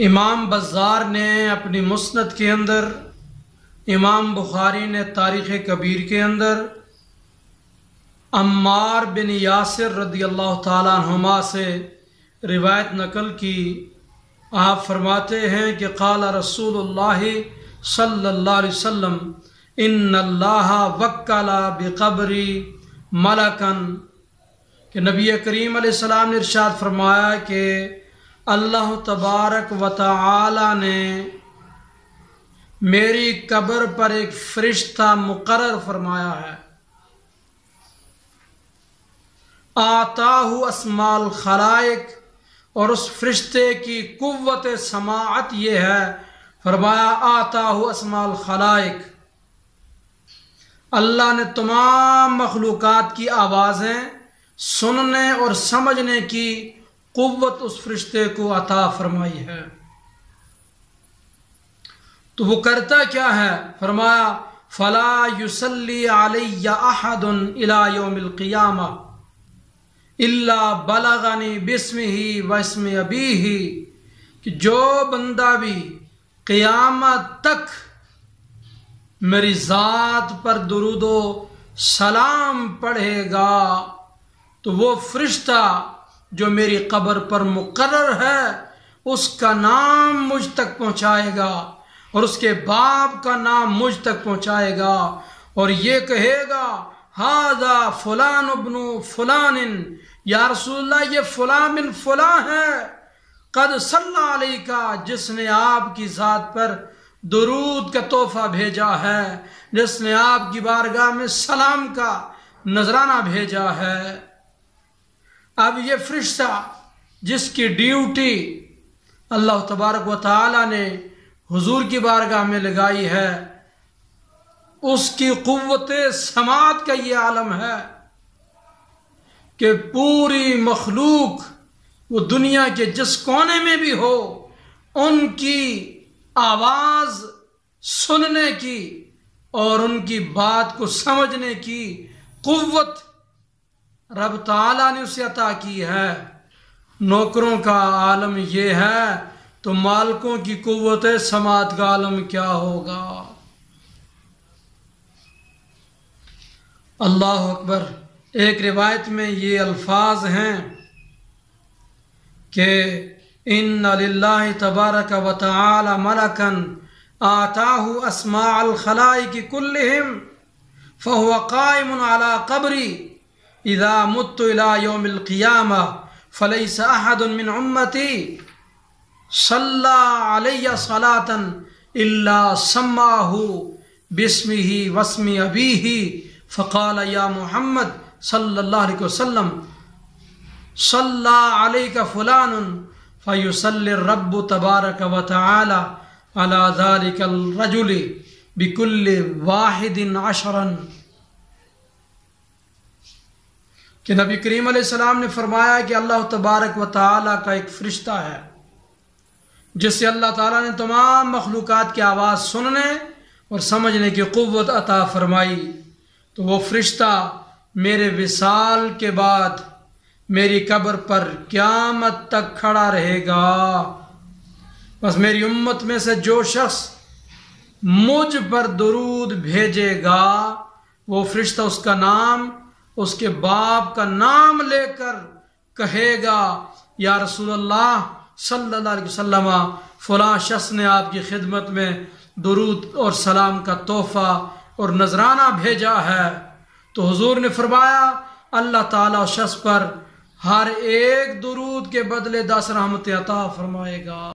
امام بزار نے اپنی مسند کے اندر، امام بخاری نے تاریخ کبیر کے اندر عمار بن یاسر رضی اللہ تعالیٰ عنہما سے روایت نقل کی۔ آپ فرماتے ہیں کہ قال رسول اللہ صلی اللہ علیہ وسلم ان اللہ وکل بقبری ملکن، کہ نبی کریم علیہ السلام نے ارشاد فرمایا کہ اللہ تبارک و تعالی نے میری قبر پر ایک فرشتہ مقرر فرمایا ہے۔ آتاہ اسماء الخلائق، اور اس فرشتے کی قوت سماعت یہ ہے، فرمایا آتاہ اسماء الخلائق، اللہ نے تمام مخلوقات کی آوازیں سننے اور سمجھنے کی قوت اس فرشتے کو عطا فرمائی ہے۔ تو وہ کرتا کیا ہے؟ فرمایا فلا یصلی علی احد الی یوم القیامہ الا بلغنی باسمہ واسم ابیہ، کہ جو بندہ بھی قیامت تک میری ذات پر درود و سلام پڑھے گا تو وہ فرشتہ جو میری قبر پر مقرر ہے اس کا نام مجھ تک پہنچائے گا، اور اس کے باپ کا نام مجھ تک پہنچائے گا، اور یہ کہے گا ھذا فلان ابن فلان، یا رسول اللہ یہ فلاں بن فلاں ہے، قد صلی علیکہ، جس نے آپ کی ذات پر درود کا تحفہ بھیجا ہے، جس نے آپ کی بارگاہ میں سلام کا نذرانہ بھیجا ہے۔ اب یہ فرشتہ جس کی ڈیوٹی اللہ تبارک و تعالی نے حضور کی بارگاہ میں لگائی ہے، اس کی قوت سماعت کا یہ عالم ہے کہ پوری مخلوق وہ دنیا کے جس کونے میں بھی ہو ان کی آواز سننے کی اور ان کی بات کو سمجھنے کی قوت رب تعالیٰ نے اسے عطا کی ہے۔ نوکروں کا عالم یہ ہے تو مالکوں کی قوت سماعت کا عالم کیا ہوگا؟ اللہ اکبر۔ ایک روایت میں یہ الفاظ ہیں کہ ان للہ تبارک و تعالی ملکن آتاہ اسماء الخلائق کلہم فہو قائم علی قبری اذا مت الى یوم القیامہ فلیس احد من امتی صلی علی صلاۃ الا سماہ باسمہ واسم ابیہ فقال یا محمد صلی اللہ علیہ وسلم صلی علیک فلان فیصلی الرب تبارک و تعالی علی ذلک الرجل بکل واحد عشرا، کہ نبی کریم علیہ السلام نے فرمایا کہ اللہ تبارک و تعالی کا ایک فرشتہ ہے جس سے اللہ تعالیٰ نے تمام مخلوقات کی آواز سننے اور سمجھنے کی قوت عطا فرمائی۔ تو وہ فرشتہ میرے وصال کے بعد میری قبر پر قیامت تک کھڑا رہے گا۔ بس میری امت میں سے جو شخص مجھ پر درود بھیجے گا وہ فرشتہ اس کا نام، اس کے باپ کا نام لے کر کہے گا یا رسول اللہ صلی اللہ علیہ وسلم فلاں شخص نے آپ کی خدمت میں درود اور سلام کا تحفہ اور نذرانہ بھیجا ہے۔ تو حضور نے فرمایا اللہ تعالیٰ اس شخص پر ہر ایک درود کے بدلے 10 رحمتیں عطا فرمائے گا۔